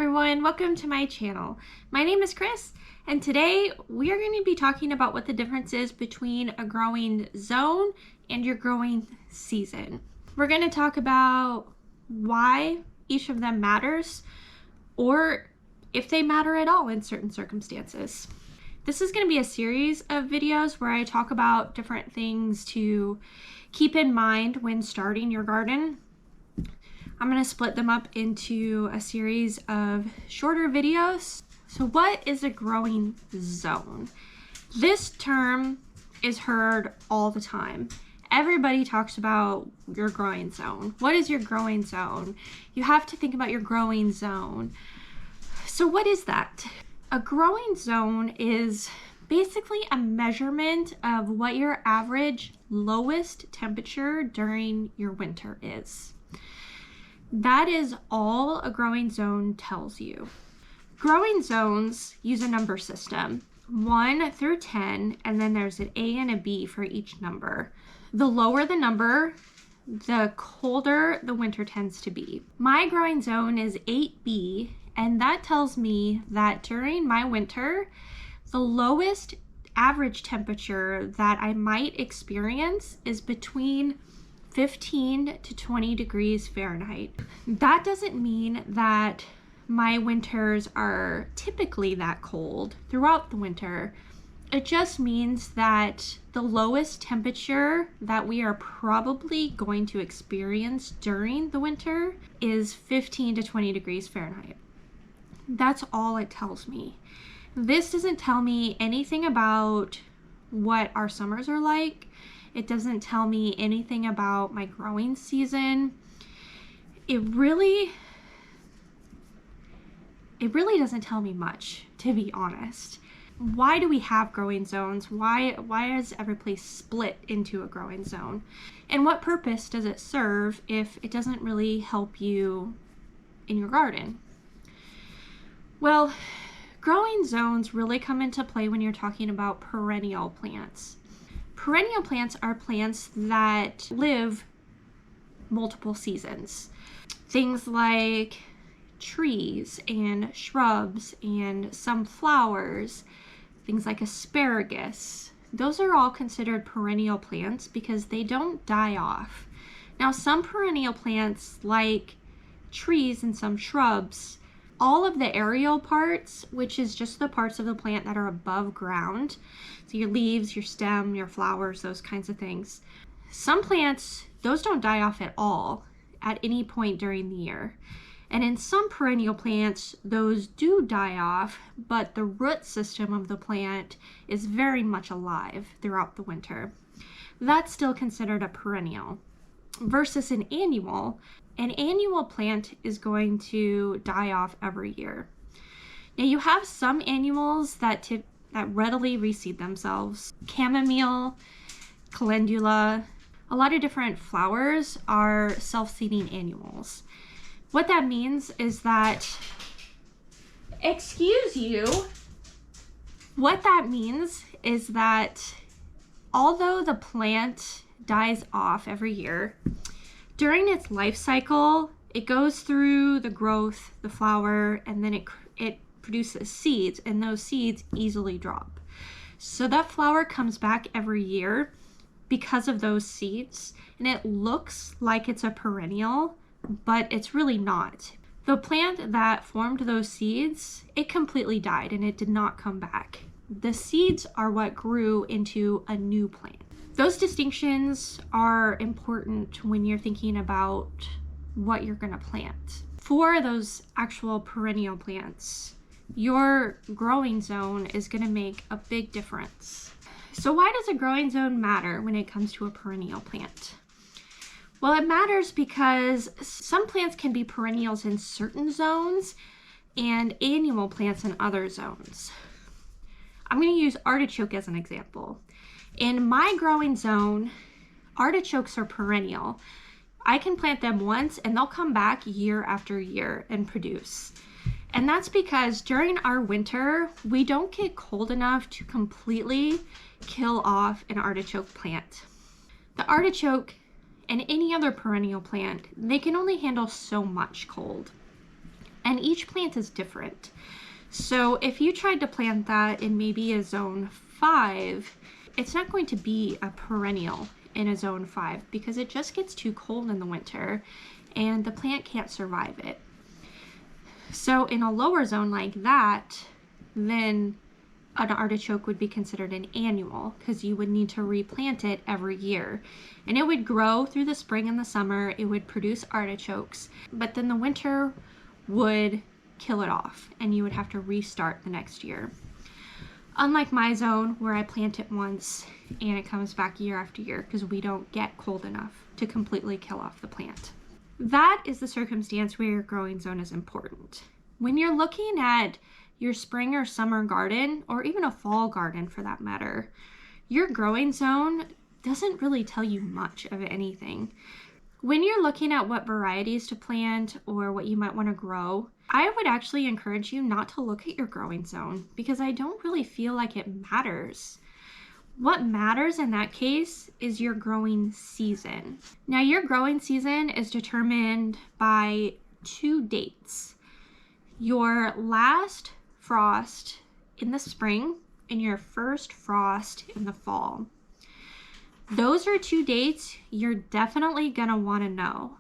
everyone, welcome to my channel. My name is Chris, and today we are going to be talking about what the difference is between a growing zone and your growing season. We're going to talk about why each of them matters, or if they matter at all in certain circumstances. This is going to be a series of videos where I talk about different things to keep in mind when starting your garden. I'm going to split them up into a series of shorter videos. So what is a growing zone? This term is heard all the time. Everybody talks about your growing zone. What is your growing zone? You have to think about your growing zone. So what is that? A growing zone is basically a measurement of what your average lowest temperature during your winter is. That is all a growing zone tells you. Growing zones use a number system, 1 through 10, and then there's an A and a B for each number. The lower the number, the colder the winter tends to be. My growing zone is 8B, and that tells me that during my winter, the lowest average temperature that I might experience is between 15 to 20 degrees Fahrenheit. That doesn't mean that my winters are typically that cold throughout the winter. It just means that the lowest temperature that we are probably going to experience during the winter is 15 to 20 degrees Fahrenheit. That's all it tells me. This doesn't tell me anything about what our summers are like. It doesn't tell me anything about my growing season. It really doesn't tell me much, to be honest. Why do we have growing zones? Why is every place split into a growing zone? And what purpose does it serve if it doesn't really help you in your garden? Well, growing zones really come into play when you're talking about perennial plants. Perennial plants are plants that live multiple seasons. Things like trees and shrubs and some flowers, things like asparagus. Those are all considered perennial plants because they don't die off. Now, some perennial plants like trees and some shrubs, all of the aerial parts, which is just the parts of the plant that are above ground, so your leaves, your stem, your flowers, those kinds of things. Some plants, those don't die off at all at any point during the year. And in some perennial plants, those do die off, but the root system of the plant is very much alive throughout the winter. That's still considered a perennial. Versus an annual plant is going to die off every year. Now you have some annuals that readily reseed themselves. Chamomile, calendula, a lot of different flowers are self-seeding annuals. What that means is that, although the plant dies off every year, during its life cycle, it goes through the growth, the flower, and then it produces seeds, and those seeds easily drop. So that flower comes back every year because of those seeds, and it looks like it's a perennial, but it's really not. The plant that formed those seeds, it completely died and it did not come back. The seeds are what grew into a new plant. Those distinctions are important when you're thinking about what you're going to plant. For those actual perennial plants, your growing zone is going to make a big difference. So why does a growing zone matter when it comes to a perennial plant? Well, it matters because some plants can be perennials in certain zones and annual plants in other zones. I'm going to use artichoke as an example. In my growing zone, artichokes are perennial. I can plant them once and they'll come back year after year and produce. And that's because during our winter, we don't get cold enough to completely kill off an artichoke plant. The artichoke and any other perennial plant, they can only handle so much cold. And each plant is different. So if you tried to plant that in maybe a zone 5, it's not going to be a perennial in a zone 5 because it just gets too cold in the winter and the plant can't survive it. So in a lower zone like that, then an artichoke would be considered an annual because you would need to replant it every year. And it would grow through the spring and the summer. It would produce artichokes, but then the winter would kill it off and you would have to restart the next year. Unlike my zone where I plant it once and it comes back year after year because we don't get cold enough to completely kill off the plant. That is the circumstance where your growing zone is important. When you're looking at your spring or summer garden, or even a fall garden for that matter, your growing zone doesn't really tell you much of anything. When you're looking at what varieties to plant or what you might want to grow, I would actually encourage you not to look at your growing zone because I don't really feel like it matters. What matters in that case is your growing season. Now, your growing season is determined by 2 dates. Your last frost in the spring and your first frost in the fall. Those are 2 dates you're definitely gonna want to know.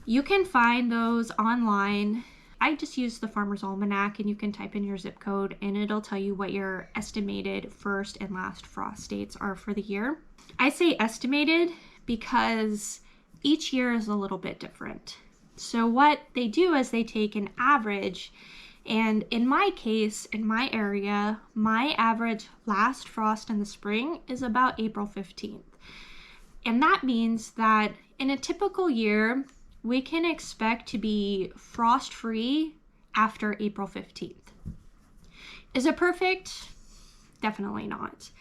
You can find those online. I just use the Farmer's Almanac and you can type in your zip code and it'll tell you what your estimated first and last frost dates are for the year. I say estimated because each year is a little bit different. So what they do is they take an average, and in my case, in my area, my average last frost in the spring is about April 15th. And that means that in a typical year, we can expect to be frost-free after April 15th. Is it perfect? Definitely not.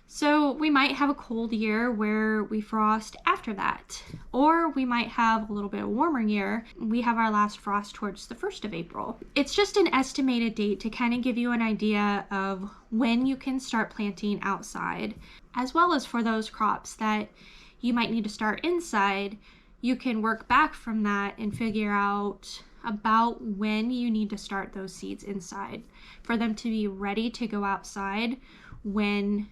So we might have a cold year where we frost after that, or we might have a little bit warmer year. We have our last frost towards the 1st of April. It's just an estimated date to kind of give you an idea of when you can start planting outside, as well as for those crops that you might need to start inside. You can work back from that and figure out about when you need to start those seeds inside for them to be ready to go outside when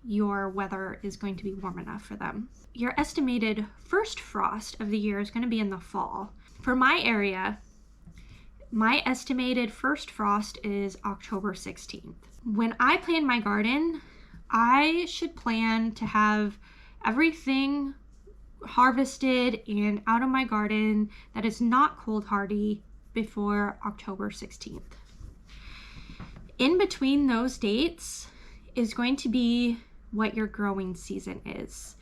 your weather is going to be warm enough for them. Your estimated first frost of the year is going to be in the fall. For my area, my estimated first frost is October 16th. When I plan my garden, I should plan to have everything harvested and out of my garden that is not cold hardy before October 16th. In between those dates is going to be what your growing season is.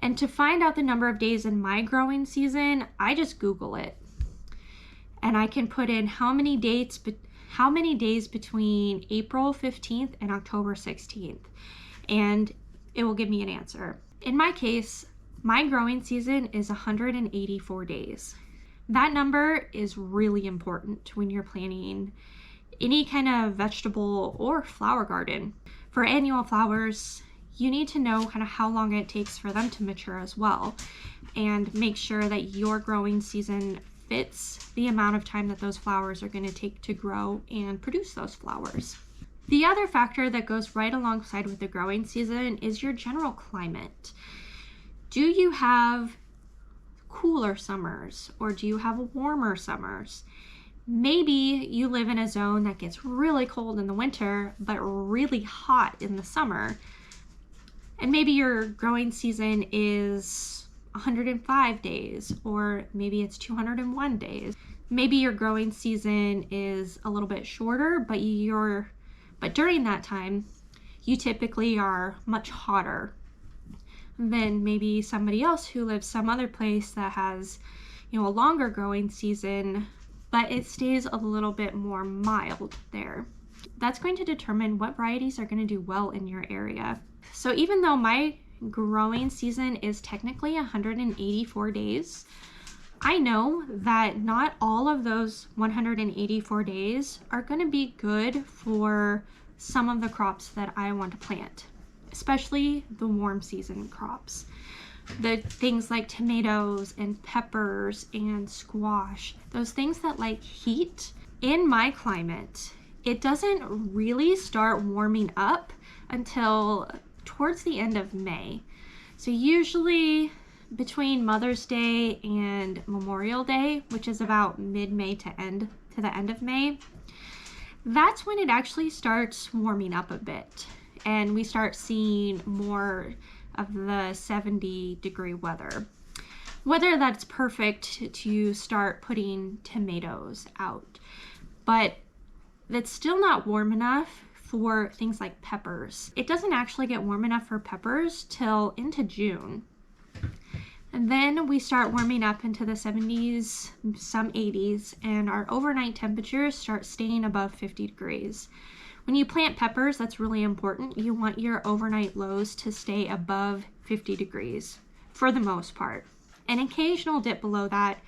And to find out the number of days in my growing season, I just Google it. And I can put in how many days between April 15th and October 16th. And it will give me an answer. In my case, my growing season is 184 days. That number is really important when you're planting any kind of vegetable or flower garden. For annual flowers, you need to know kind of how long it takes for them to mature as well, and make sure that your growing season fits the amount of time that those flowers are going to take to grow and produce those flowers. The other factor that goes right alongside with the growing season is your general climate. Do you have cooler summers or do you have warmer summers? Maybe you live in a zone that gets really cold in the winter but really hot in the summer. And maybe your growing season is 105 days, or maybe it's 201 days. Maybe your growing season is a little bit shorter, but during that time, you typically are much hotter than maybe somebody else who lives some other place that has, a longer growing season, but it stays a little bit more mild there. That's going to determine what varieties are going to do well in your area. So even though my growing season is technically 184 days, I know that not all of those 184 days are going to be good for some of the crops that I want to plant, especially the warm season crops. The things like tomatoes and peppers and squash, those things that like heat. In my climate, it doesn't really start warming up until towards the end of May. So usually between Mother's Day and Memorial Day, which is about mid-May to the end of May, that's when it actually starts warming up a bit and we start seeing more of the 70-degree weather. Whether that's perfect to start putting tomatoes out, but that's still not warm enough for things like peppers. It doesn't actually get warm enough for peppers till into June. And then we start warming up into the 70s, some 80s, and our overnight temperatures start staying above 50 degrees. When you plant peppers, that's really important. You want your overnight lows to stay above 50 degrees for the most part. An occasional dip below that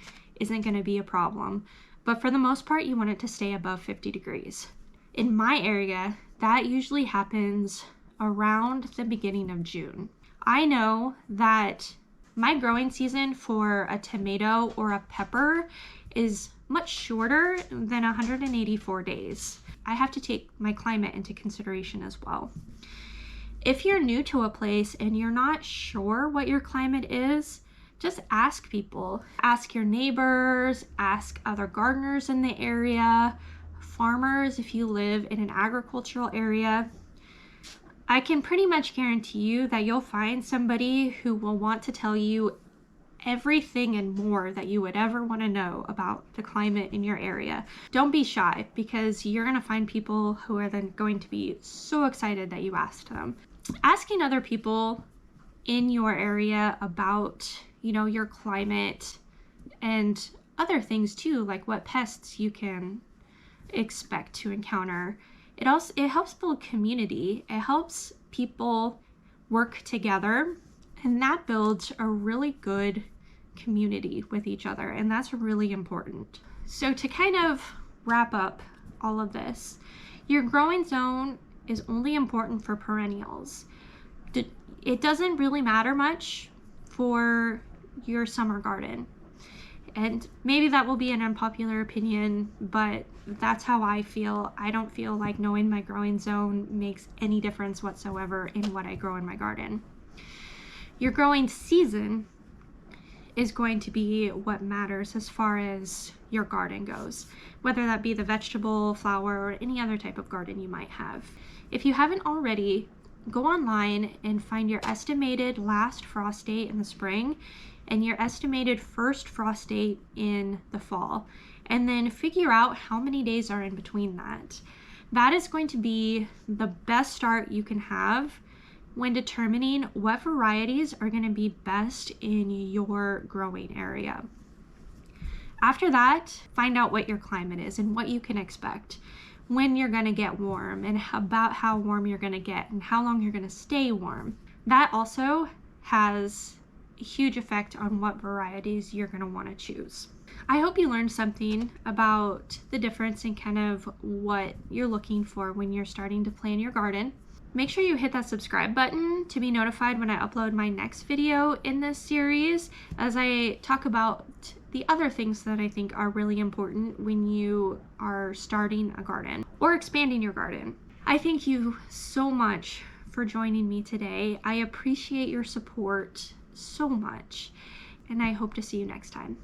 isn't going to be a problem, but for the most part, you want it to stay above 50 degrees. In my area, that usually happens around the beginning of June. I know that my growing season for a tomato or a pepper is much shorter than 184 days. I have to take my climate into consideration as well. If you're new to a place and you're not sure what your climate is, just ask people. Ask your neighbors, ask other gardeners in the area, farmers if you live in an agricultural area. I can pretty much guarantee you that you'll find somebody who will want to tell you everything and more that you would ever want to know about the climate in your area. Don't be shy, because you're going to find people who are then going to be so excited that you asked them. Asking other people in your area about, your climate and other things too, like what pests you can expect to encounter. It helps build community. It helps people work together, and that builds a really good community with each other, and that's really important. So to kind of wrap up all of this, your growing zone is only important for perennials. It doesn't really matter much for your summer garden. And maybe that will be an unpopular opinion, but that's how I feel. I don't feel like knowing my growing zone makes any difference whatsoever in what I grow in my garden. Your growing season is going to be what matters as far as your garden goes, whether that be the vegetable, flower, or any other type of garden you might have. If you haven't already, go online and find your estimated last frost date in the spring and your estimated first frost date in the fall, and then figure out how many days are in between that. That is going to be the best start you can have when determining what varieties are going to be best in your growing area. After that, find out what your climate is and what you can expect, when you're going to get warm and about how warm you're going to get and how long you're going to stay warm. That also has a huge effect on what varieties you're going to want to choose. I hope you learned something about the difference in kind of what you're looking for when you're starting to plan your garden. Make sure you hit that subscribe button to be notified when I upload my next video in this series, as I talk about the other things that I think are really important when you are starting a garden or expanding your garden. I thank you so much for joining me today. I appreciate your support so much, and I hope to see you next time.